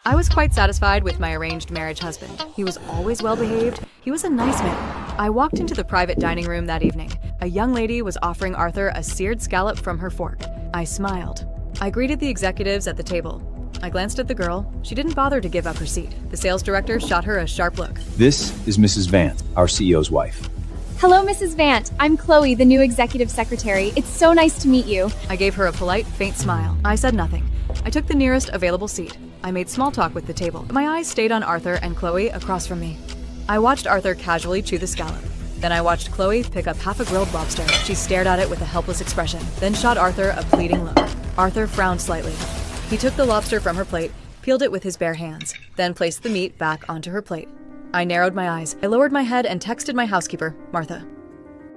I was quite satisfied with my arranged marriage husband. He was always well behaved. He was a nice man. I walked into the private dining room that evening. A young lady was offering Arthur a seared scallop from her fork. I smiled. I greeted the executives at the table. I glanced at the girl. She didn't bother to give up her seat. The sales director shot her a sharp look. This is Mrs. Vance, our CEO's wife. Hello, Mrs. Vant. I'm Chloe, the new executive secretary. It's so nice to meet you. I gave her a polite, faint smile. I said nothing. I took the nearest available seat. I made small talk with the table. My eyes stayed on Arthur and Chloe across from me. I watched Arthur casually chew the scallop. Then I watched Chloe pick up half a grilled lobster. She stared at it with a helpless expression, then shot Arthur a pleading look. Arthur frowned slightly. He took the lobster from her plate, peeled it with his bare hands, then placed the meat back onto her plate. I narrowed my eyes. I lowered my head and texted my housekeeper, Martha.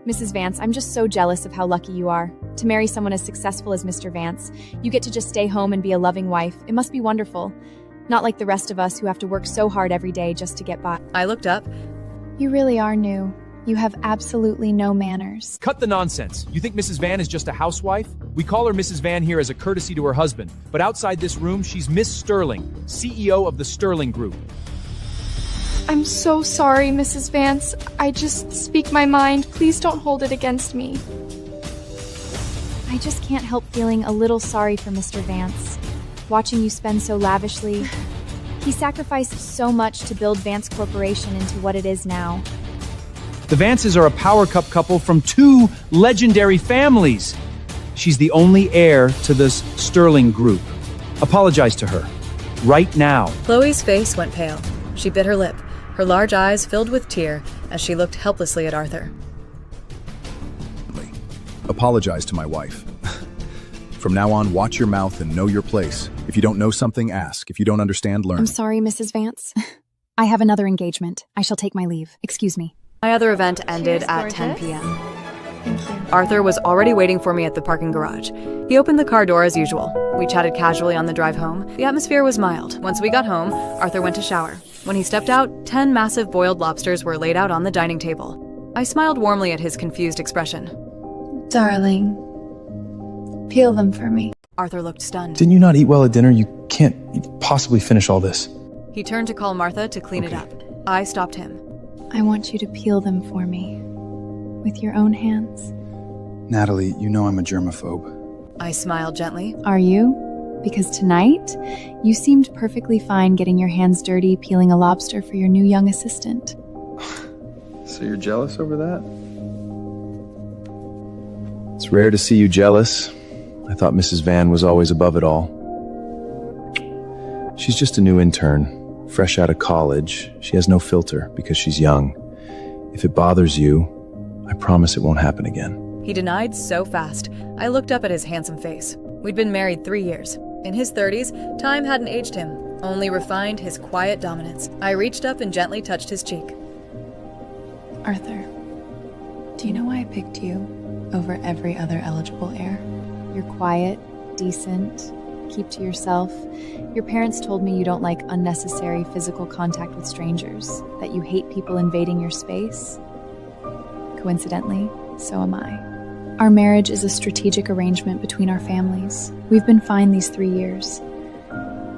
Mrs. Vance, I'm just so jealous of how lucky you are. To marry someone as successful as Mr. Vance, you get to just stay home and be a loving wife. It must be wonderful. Not like the rest of us who have to work so hard every day just to get by. I looked up. You really are new. You have absolutely no manners. Cut the nonsense. You think Mrs. Van is just a housewife? We call her Mrs. Van here as a courtesy to her husband, but outside this room, she's Miss Sterling, CEO of the Sterling Group. I'm so sorry, Mrs. Vance. I just speak my mind. Please don't hold it against me. I just can't help feeling a little sorry for Mr. Vance. Watching you spend so lavishly. He sacrificed so much to build Vance Corporation into what it is now. The Vances are a power couple from two legendary families. She's the only heir to this Sterling Group. Apologize to her. Right now. Chloe's face went pale. She bit her lip. Her large eyes filled with tear as she looked helplessly at Arthur. Apologize to my wife. From now on, watch your mouth and know your place. If you don't know something, ask. If you don't understand, learn. I'm sorry, Mrs. Vance. I have another engagement. I shall take my leave. Excuse me. My other event ended at 10 p.m. Arthur was already waiting for me at the parking garage. He opened the car door as usual. We chatted casually on the drive home. The atmosphere was mild. Once we got home, Arthur went to shower. When he stepped out, 10 massive boiled lobsters were laid out on the dining table. I smiled warmly at his confused expression. Darling, peel them for me. Arthur looked stunned. Didn't you not eat well at dinner? You can't possibly finish all this. He turned to call Martha to clean it up. I stopped him. I want you to peel them for me. With your own hands. Natalie, you know I'm a germaphobe. I smiled gently. Are you? Because tonight, you seemed perfectly fine getting your hands dirty peeling a lobster for your new young assistant. So you're jealous over that? It's rare to see you jealous. I thought Mrs. Van was always above it all. She's just a new intern, fresh out of college. She has no filter because she's young. If it bothers you, I promise it won't happen again. He denied so fast. I looked up at his handsome face. We'd been married 3 years. In his 30s, time hadn't aged him, only refined his quiet dominance. I reached up and gently touched his cheek. Arthur, do you know why I picked you over every other eligible heir? You're quiet, decent, keep to yourself. Your parents told me you don't like unnecessary physical contact with strangers, that you hate people invading your space. Coincidentally, so am I. Our marriage is a strategic arrangement between our families. We've been fine these 3 years.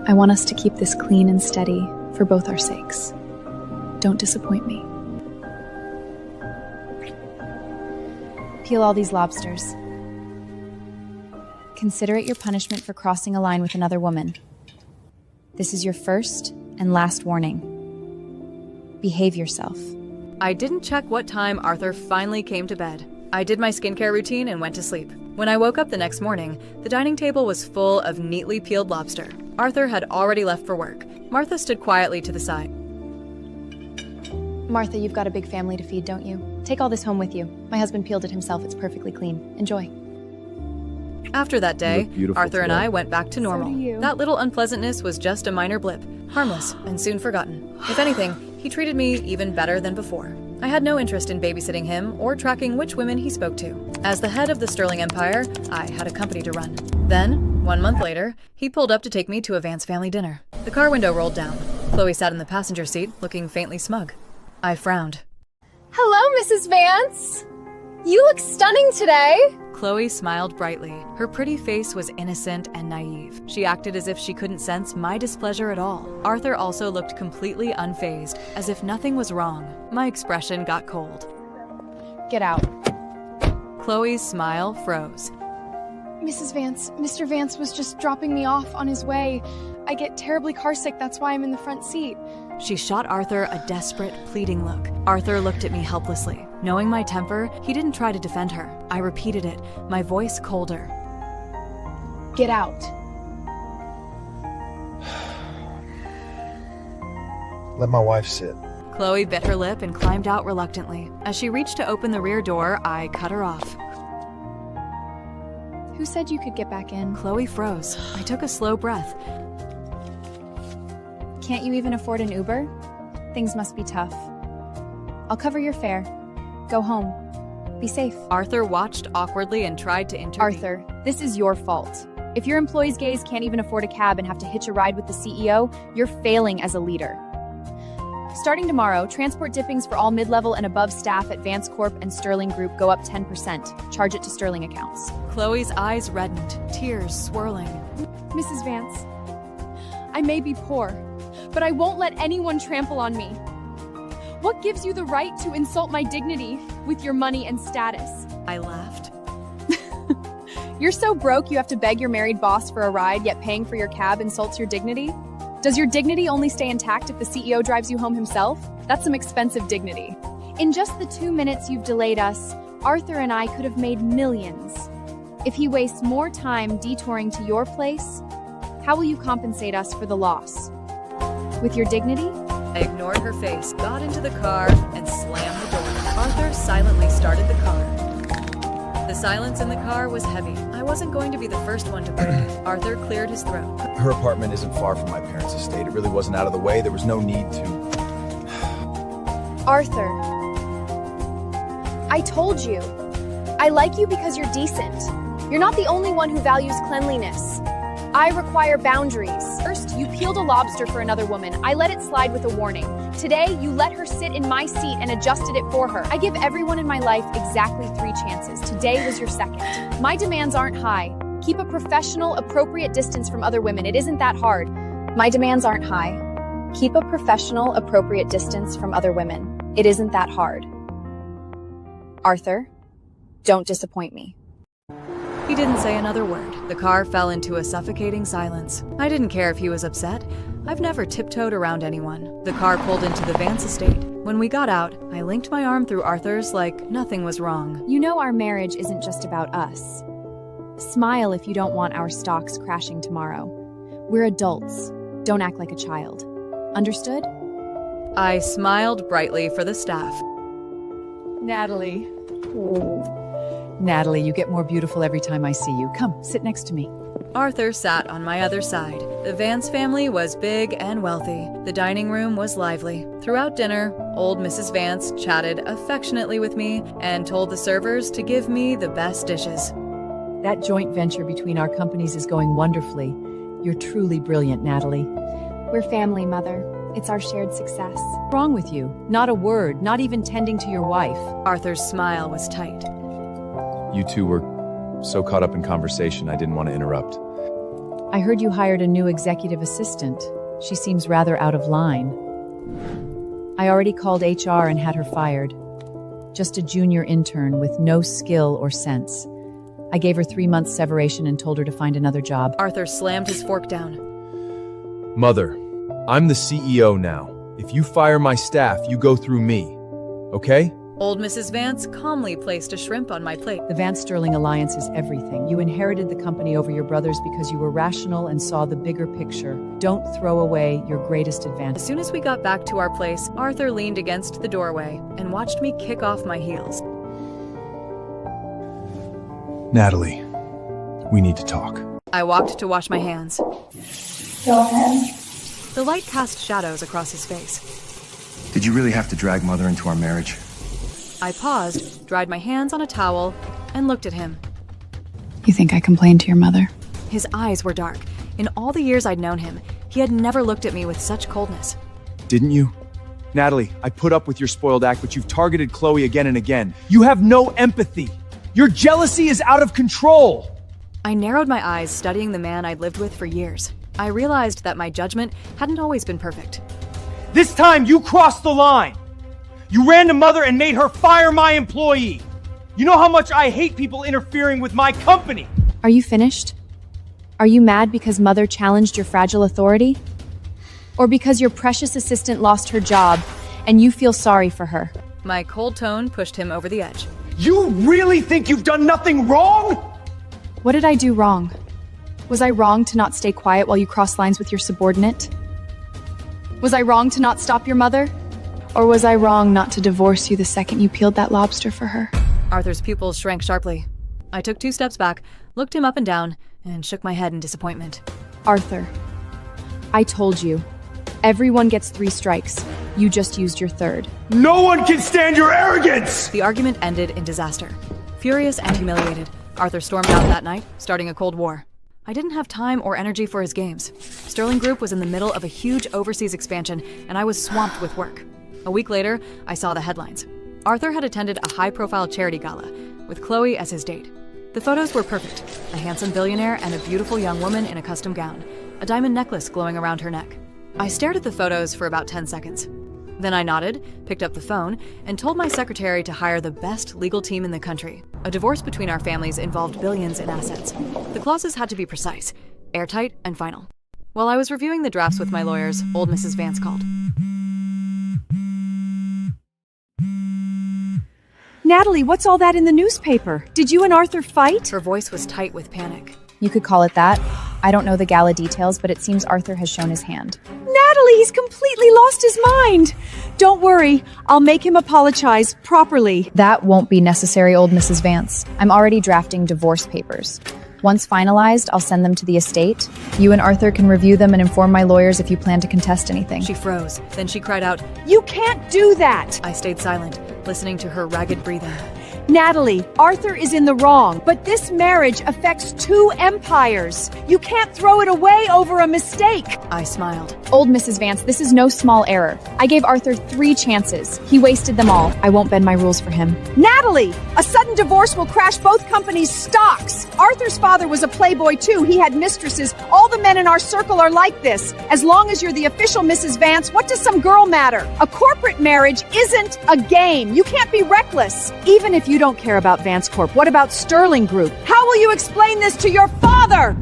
I want us to keep this clean and steady for both our sakes. Don't disappoint me. Peel all these lobsters. Consider it your punishment for crossing a line with another woman. This is your first and last warning. Behave yourself. I didn't check what time Arthur finally came to bed. I did my skincare routine and went to sleep. When I woke up the next morning, the dining table was full of neatly peeled lobster. Arthur had already left for work. Martha stood quietly to the side. Martha, you've got a big family to feed, don't you? Take all this home with you. My husband peeled it himself. It's perfectly clean. Enjoy. After that day, Arthur and today. I went back to normal. do you. That little unpleasantness was just a minor blip, harmless and soon forgotten. If anything, he treated me even better than before. I had no interest in babysitting him or tracking which women he spoke to. As the head of the Sterling Empire, I had a company to run. Then, 1 month later, he pulled up to take me to a Vance family dinner. The car window rolled down. Chloe sat in the passenger seat, looking faintly smug. I frowned. Hello, Mrs. Vance. You look stunning today! Chloe smiled brightly. Her pretty face was innocent and naive. She acted as if she couldn't sense my displeasure at all. Arthur also looked completely unfazed, as if nothing was wrong. My expression got cold. Get out. Chloe's smile froze. Mrs. Vance, Mr. Vance was just dropping me off on his way. I get terribly carsick, that's why I'm in the front seat. She shot Arthur a desperate, pleading look. Arthur looked at me helplessly. Knowing my temper, he didn't try to defend her. I repeated it, my voice colder. Get out. Let my wife sit. Chloe bit her lip and climbed out reluctantly. As she reached to open the rear door, I cut her off. Who said you could get back in? Chloe froze. I took a slow breath. Can't you even afford an Uber? Things must be tough. I'll cover your fare. Go home. Be safe. Arthur watched awkwardly and tried to intervene. Arthur, this is your fault. If your employees' gays can't even afford a cab and have to hitch a ride with the CEO, you're failing as a leader. Starting tomorrow, transport dippings for all mid-level and above staff at Vance Corp and Sterling Group go up 10%. Charge it to Sterling accounts. Chloe's eyes reddened, tears swirling. Mrs. Vance, I may be poor, but I won't let anyone trample on me. What gives you the right to insult my dignity with your money and status? I laughed. You're so broke you have to beg your married boss for a ride, yet paying for your cab insults your dignity? Does your dignity only stay intact if the CEO drives you home himself? That's some expensive dignity. In just the 2 minutes you've delayed us, Arthur and I could have made millions. If he wastes more time detouring to your place, how will you compensate us for the loss? With your dignity? I ignored her face, got into the car, and slammed the door. Arthur silently started the car. The silence in the car was heavy. I wasn't going to be the first one to break it. Arthur cleared his throat. Her apartment isn't far from my parents' estate. It really wasn't out of the way. There was no need to... Arthur, I told you. I like you because you're decent. You're not the only one who values cleanliness. I require boundaries. First, you peeled a lobster for another woman. I let it slide with a warning. Today, you let her sit in my seat and adjusted it for her. I give everyone in my life exactly 3 chances. Today was your second. My demands aren't high. Keep a professional, appropriate distance from other women. It isn't that hard. My demands aren't high. Keep a professional, appropriate distance from other women. It isn't that hard. Arthur, don't disappoint me. He didn't say another word. The car fell into a suffocating silence. I didn't care if he was upset. I've never tiptoed around anyone. The car pulled into the Vance estate. When we got out, I linked my arm through Arthur's like nothing was wrong. You know our marriage isn't just about us. Smile if you don't want our stocks crashing tomorrow. We're adults. Don't act like a child. Understood? I smiled brightly for the staff. Natalie. Natalie, you get more beautiful every time I see you. Come, sit next to me. Arthur sat on my other side. The Vance family was big and wealthy. The dining room was lively. Throughout dinner, old Mrs. Vance chatted affectionately with me and told the servers to give me the best dishes. That joint venture between our companies is going wonderfully. You're truly brilliant, Natalie. We're family, Mother. It's our shared success. What's wrong with you? Not a word, not even tending to your wife. Arthur's smile was tight. You two were so caught up in conversation, I didn't want to interrupt. I heard you hired a new executive assistant. She seems rather out of line. I already called HR and had her fired. Just a junior intern with no skill or sense. I gave her 3 months severation and told her to find another job. Arthur slammed his fork down. Mother, I'm the CEO now. If you fire my staff, you go through me. Okay? Old Mrs. Vance calmly placed a shrimp on my plate. The Vance Sterling alliance is everything. You inherited the company over your brothers because you were rational and saw the bigger picture. Don't throw away your greatest advantage. As soon as we got back to our place, Arthur leaned against the doorway and watched me kick off my heels. Natalie, we need to talk. I walked to wash my hands. Go ahead. The light cast shadows across his face. Did you really have to drag Mother into our marriage? I paused, dried my hands on a towel, and looked at him. You think I complained to your mother? His eyes were dark. In all the years I'd known him, he had never looked at me with such coldness. Didn't you? Natalie, I put up with your spoiled act, but you've targeted Chloe again and again. You have no empathy. Your jealousy is out of control. I narrowed my eyes, studying the man I'd lived with for years. I realized that my judgment hadn't always been perfect. This time you crossed the line. You ran to Mother and made her fire my employee. You know how much I hate people interfering with my company. Are you finished? Are you mad because Mother challenged your fragile authority? Or because your precious assistant lost her job and you feel sorry for her? My cold tone pushed him over the edge. You really think you've done nothing wrong? What did I do wrong? Was I wrong to not stay quiet while you crossed lines with your subordinate? Was I wrong to not stop your mother? Or was I wrong not to divorce you the second you peeled that lobster for her? Arthur's pupils shrank sharply. I took 2 steps back, looked him up and down, and shook my head in disappointment. Arthur, I told you. Everyone gets 3 strikes. You just used your 3rd. No one can stand your arrogance! The argument ended in disaster. Furious and humiliated, Arthur stormed out that night, starting a Cold War. I didn't have time or energy for his games. Sterling Group was in the middle of a huge overseas expansion, and I was swamped with work. A week later, I saw the headlines. Arthur had attended a high-profile charity gala, with Chloe as his date. The photos were perfect. A handsome billionaire and a beautiful young woman in a custom gown, a diamond necklace glowing around her neck. I stared at the photos for about 10 seconds. Then I nodded, picked up the phone, and told my secretary to hire the best legal team in the country. A divorce between our families involved billions in assets. The clauses had to be precise, airtight, and final. While I was reviewing the drafts with my lawyers, old Mrs. Vance called. Natalie, what's all that in the newspaper? Did you and Arthur fight? Her voice was tight with panic. You could call it that. I don't know the gala details, but it seems Arthur has shown his hand. Natalie, he's completely lost his mind. Don't worry, I'll make him apologize properly. That won't be necessary, old Mrs. Vance. I'm already drafting divorce papers. Once finalized, I'll send them to the estate. You and Arthur can review them and inform my lawyers if you plan to contest anything. She froze. Then she cried out, You can't do that! I stayed silent, listening to her ragged breathing. Natalie, Arthur is in the wrong, but this marriage affects 2 empires. You can't throw it away over a mistake. I smiled. Old Mrs. Vance, this is no small error. I gave Arthur 3 chances. He wasted them all. I won't bend my rules for him. Natalie, a sudden divorce will crash both companies' stocks. Arthur's father was a playboy too. He had mistresses. All the men in our circle are like this. As long as you're the official Mrs. Vance, what does some girl matter? A corporate marriage isn't a game. You can't be reckless. Even if you don't care about Vance Corp, what about Sterling Group? How will you explain this to your father?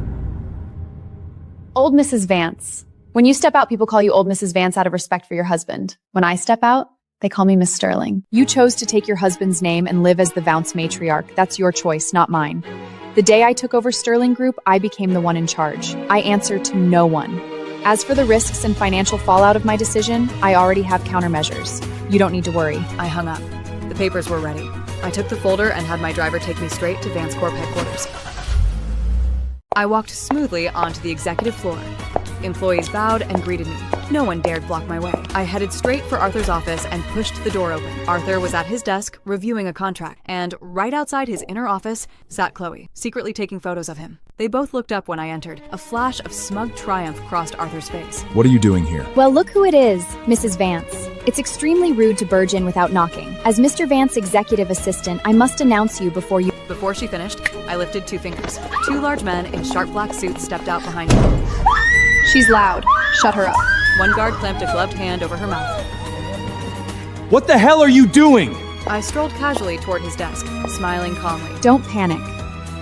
Old Mrs. Vance. When you step out, people call you Old Mrs. Vance out of respect for your husband. When I step out, they call me Miss Sterling. You chose to take your husband's name and live as the Vance matriarch. That's your choice, not mine. The day I took over Sterling Group, I became the one in charge. I answer to no one. As for the risks and financial fallout of my decision, I already have countermeasures. You don't need to worry. I hung up. The papers were ready. I took the folder and had my driver take me straight to Vance Corp headquarters. I walked smoothly onto the executive floor. Employees bowed and greeted me. No one dared block my way. I headed straight for Arthur's office and pushed the door open. Arthur was at his desk, reviewing a contract, and right outside his inner office sat Chloe, secretly taking photos of him. They both looked up when I entered. A flash of smug triumph crossed Arthur's face. What are you doing here? Well, look who it is, Mrs. Vance. It's extremely rude to barge in without knocking. As Mr. Vance's executive assistant, I must announce you before you... Before she finished, I lifted 2 fingers. 2 large men in sharp black suits stepped out behind me. She's loud. Shut her up. One guard clamped a gloved hand over her mouth. What the hell are you doing? I strolled casually toward his desk, smiling calmly. Don't panic.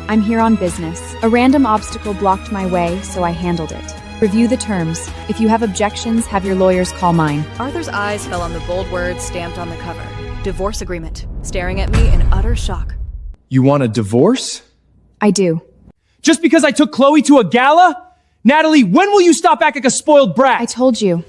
I'm here on business. A random obstacle blocked my way, so I handled it. Review the terms. If you have objections, have your lawyers call mine. Arthur's eyes fell on the bold words stamped on the cover. Divorce agreement, staring at me in utter shock. You want a divorce? I do. Just because I took Chloe to a gala? Natalie, when will you stop acting like a spoiled brat? I told you.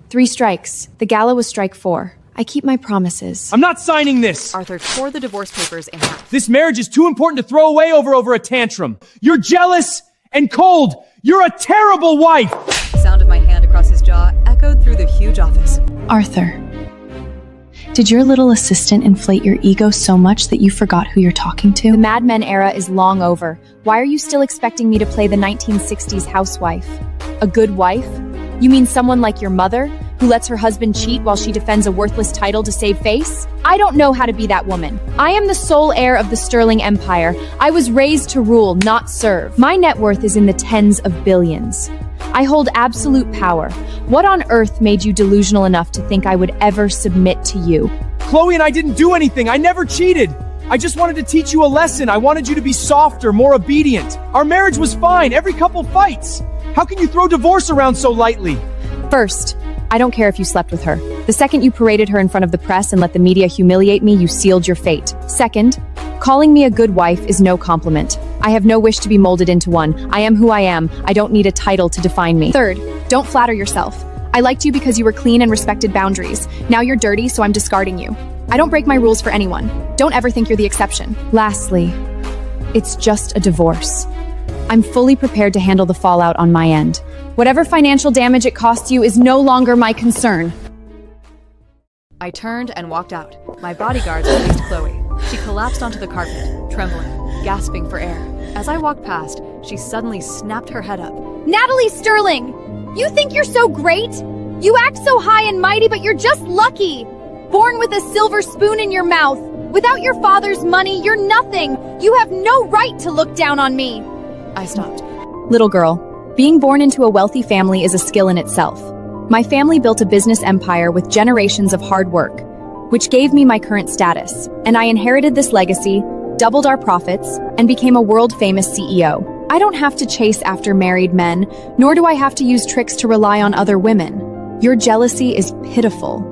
3 strikes. The gala was strike 4. I keep my promises. I'm not signing this! Arthur tore the divorce papers in half. This marriage is too important to throw away over a tantrum. You're jealous and cold. You're a terrible wife! The sound of my hand across his jaw echoed through the huge office. Arthur, did your little assistant inflate your ego so much that you forgot who you're talking to? The Mad Men era is long over. Why are you still expecting me to play the 1960s housewife? A good wife? You mean someone like your mother, who lets her husband cheat while she defends a worthless title to save face? I don't know how to be that woman. I am the sole heir of the Sterling Empire. I was raised to rule, not serve. My net worth is in the tens of billions. I hold absolute power. What on earth made you delusional enough to think I would ever submit to you? Chloe and I didn't do anything. I never cheated. I just wanted to teach you a lesson. I wanted you to be softer, more obedient. Our marriage was fine. Every couple fights. How can you throw divorce around so lightly? First, I don't care if you slept with her. The second you paraded her in front of the press and let the media humiliate me, you sealed your fate. Second, calling me a good wife is no compliment. I have no wish to be molded into one. I am who I am. I don't need a title to define me. Third, don't flatter yourself. I liked you because you were clean and respected boundaries. Now you're dirty, so I'm discarding you. I don't break my rules for anyone. Don't ever think you're the exception. Lastly, it's just a divorce. I'm fully prepared to handle the fallout on my end. Whatever financial damage it costs you is no longer my concern. I turned and walked out. My bodyguards released Chloe. She collapsed onto the carpet, trembling, gasping for air. As I walked past, she suddenly snapped her head up. Natalie Sterling! You think you're so great? You act so high and mighty, but you're just lucky. Born with a silver spoon in your mouth. Without your father's money, you're nothing. You have no right to look down on me. I stopped. Little girl, being born into a wealthy family is a skill in itself. My family built a business empire with generations of hard work, which gave me my current status, and I inherited this legacy, doubled our profits, and became a world-famous CEO. I don't have to chase after married men, nor do I have to use tricks to rely on other women. Your jealousy is pitiful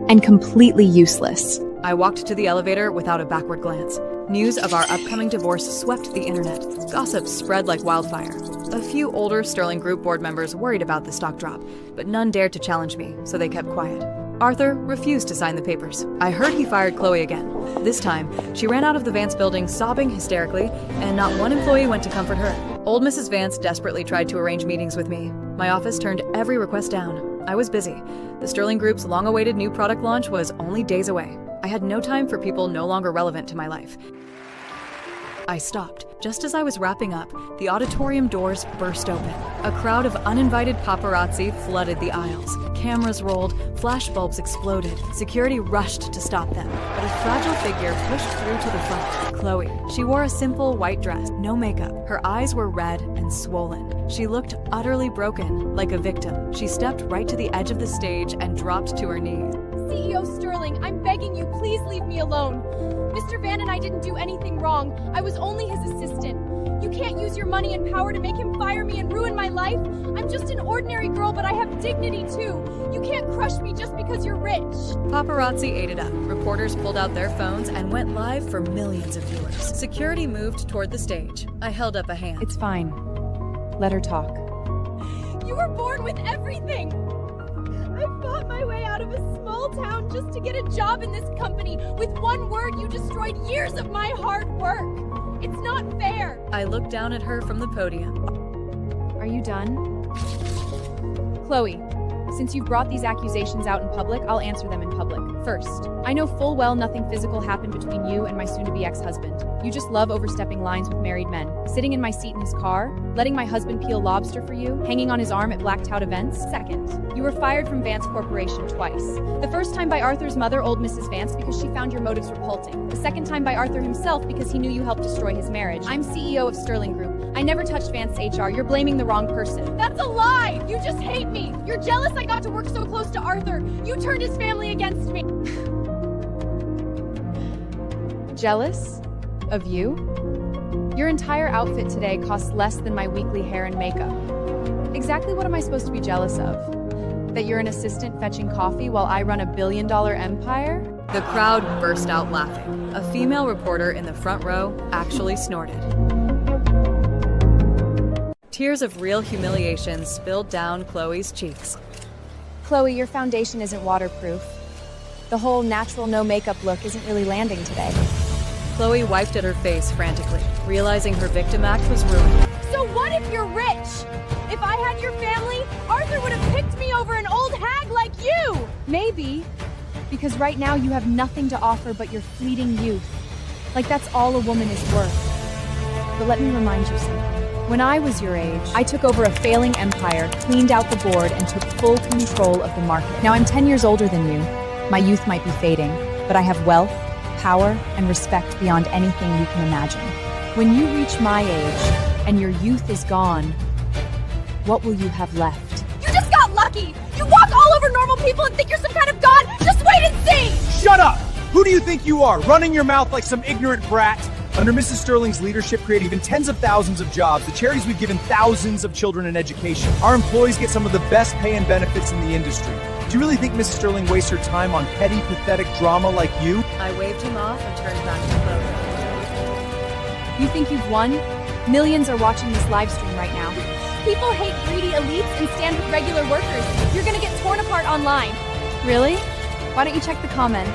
and completely useless. I walked to the elevator without a backward glance. News of our upcoming divorce swept the internet. Gossip spread like wildfire. A few older Sterling Group board members worried about the stock drop, but none dared to challenge me, so they kept quiet. Arthur refused to sign the papers. I heard he fired Chloe again. This time, she ran out of the Vance building sobbing hysterically, and not one employee went to comfort her. Old Mrs. Vance desperately tried to arrange meetings with me. My office turned every request down. I was busy. The Sterling Group's long-awaited new product launch was only days away. I had no time for people no longer relevant to my life. I stopped. Just as I was wrapping up, the auditorium doors burst open. A crowd of uninvited paparazzi flooded the aisles. Cameras rolled, flashbulbs exploded. Security rushed to stop them, but a fragile figure pushed through to the front. Chloe. She wore a simple white dress, no makeup. Her eyes were red and swollen. She looked utterly broken, like a victim. She stepped right to the edge of the stage and dropped to her knees. CEO Sterling, I'm begging you, please leave me alone. Mr. Van and I didn't do anything wrong. I was only his assistant. You can't use your money and power to make him fire me and ruin my life. I'm just an ordinary girl, but I have dignity too. You can't crush me just because you're rich. Paparazzi ate it up. Reporters pulled out their phones and went live for millions of viewers. Security moved toward the stage. I held up a hand. It's fine. Let her talk. You were born with everything. I fought my way out of a small town just to get a job in this company. With one word, you destroyed years of my hard work. It's not fair. I looked down at her from the podium. Are you done? Chloe, since you've brought these accusations out in public, I'll answer them in public. First, I know full well nothing physical happened between you and my soon-to-be ex-husband. You just love overstepping lines with married men. Sitting in my seat in his car, letting my husband peel lobster for you, hanging on his arm at blacked out events. Second, you were fired from Vance Corporation twice. The first time by Arthur's mother, old Mrs. Vance, because she found your motives repulsing. The second time by Arthur himself because he knew you helped destroy his marriage. I'm CEO of Sterling Group. I never touched Vance HR. You're blaming the wrong person. That's a lie! You just hate me! You're jealous I got to work so close to Arthur. You turned his family against me. Jealous? Of you? Your entire outfit today costs less than my weekly hair and makeup. Exactly what am I supposed to be jealous of? That you're an assistant fetching coffee while I run $1 billion empire? The crowd burst out laughing. A female reporter in the front row actually snorted. Tears of real humiliation spilled down Chloe's cheeks. Chloe, your foundation isn't waterproof. The whole natural no makeup look isn't really landing today. Chloe wiped at her face frantically, realizing her victim act was ruined. So what if you're rich? If I had your family, Arthur would have picked me over an old hag like you! Maybe. Because right now you have nothing to offer but your fleeting youth. Like that's all a woman is worth. But let me remind you something. When I was your age, I took over a failing empire, cleaned out the board, and took full control of the market. Now I'm 10 years older than you. My youth might be fading, but I have wealth, power, and respect beyond anything you can imagine. When you reach my age, and your youth is gone, what will you have left? You just got lucky! You walk all over normal people and think you're some kind of god! Just wait and see! Shut up! Who do you think you are, running your mouth like some ignorant brat? Under Mrs. Sterling's leadership, creating even tens of thousands of jobs, the charities we've given thousands of children in education. Our employees get some of the best pay and benefits in the industry. Do you really think Mrs. Sterling wastes her time on petty, pathetic drama like you? I waved him off and turned back to Chloe. You think you've won? Millions are watching this live stream right now. People hate greedy elites and stand with regular workers. You're gonna get torn apart online. Really? Why don't you check the comments?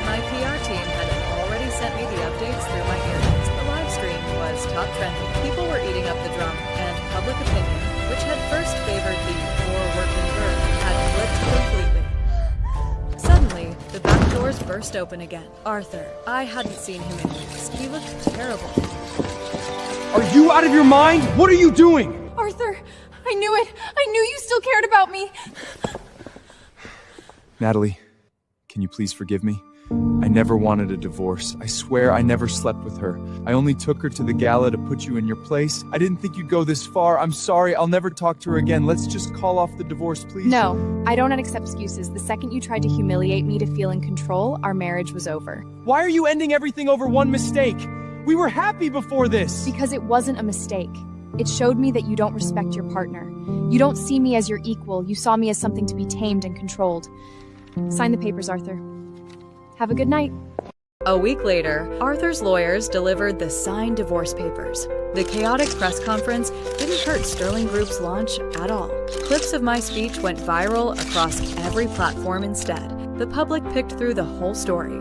My PR team had already sent me the updates through my earbuds. The live stream was top trending. People were eating up the drama, and public opinion, which had first favored the poor working bird, had flipped completely. Suddenly, the back doors burst open again. Arthur. I hadn't seen him in weeks. He looked terrible. Are you out of your mind? What are you doing? Arthur, I knew it. I knew you still cared about me. Natalie, can you please forgive me? I never wanted a divorce. I swear I never slept with her. I only took her to the gala to put you in your place. I didn't think you'd go this far. I'm sorry. I'll never talk to her again. Let's just call off the divorce, please. No, I don't accept excuses. The second you tried to humiliate me to feel in control, our marriage was over. Why are you ending everything over one mistake? We were happy before this. Because it wasn't a mistake. It showed me that you don't respect your partner. You don't see me as your equal. You saw me as something to be tamed and controlled. Sign the papers, Arthur. Have a good night. A week later, Arthur's lawyers delivered the signed divorce papers. The chaotic press conference didn't hurt Sterling Group's launch at all. Clips of my speech went viral across every platform instead. The public picked through the whole story,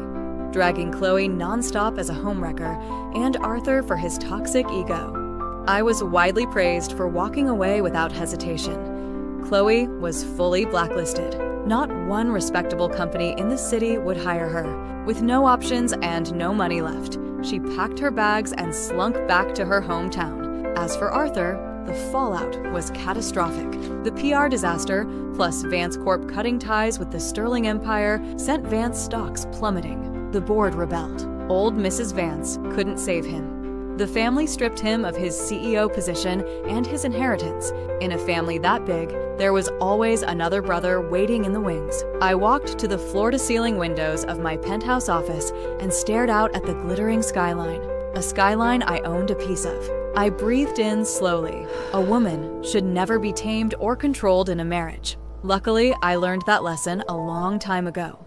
dragging Chloe nonstop as a homewrecker and Arthur for his toxic ego. I was widely praised for walking away without hesitation. Chloe was fully blacklisted. Not one respectable company in the city would hire her. With no options and no money left, she packed her bags and slunk back to her hometown. As for Arthur, the fallout was catastrophic. The PR disaster, plus Vance Corp cutting ties with the Sterling Empire, sent Vance stocks plummeting. The board rebelled. Old Mrs. Vance couldn't save him. The family stripped him of his CEO position and his inheritance. In a family that big, there was always another brother waiting in the wings. I walked to the floor-to-ceiling windows of my penthouse office and stared out at the glittering skyline, a skyline I owned a piece of. I breathed in slowly. A woman should never be tamed or controlled in a marriage. Luckily, I learned that lesson a long time ago.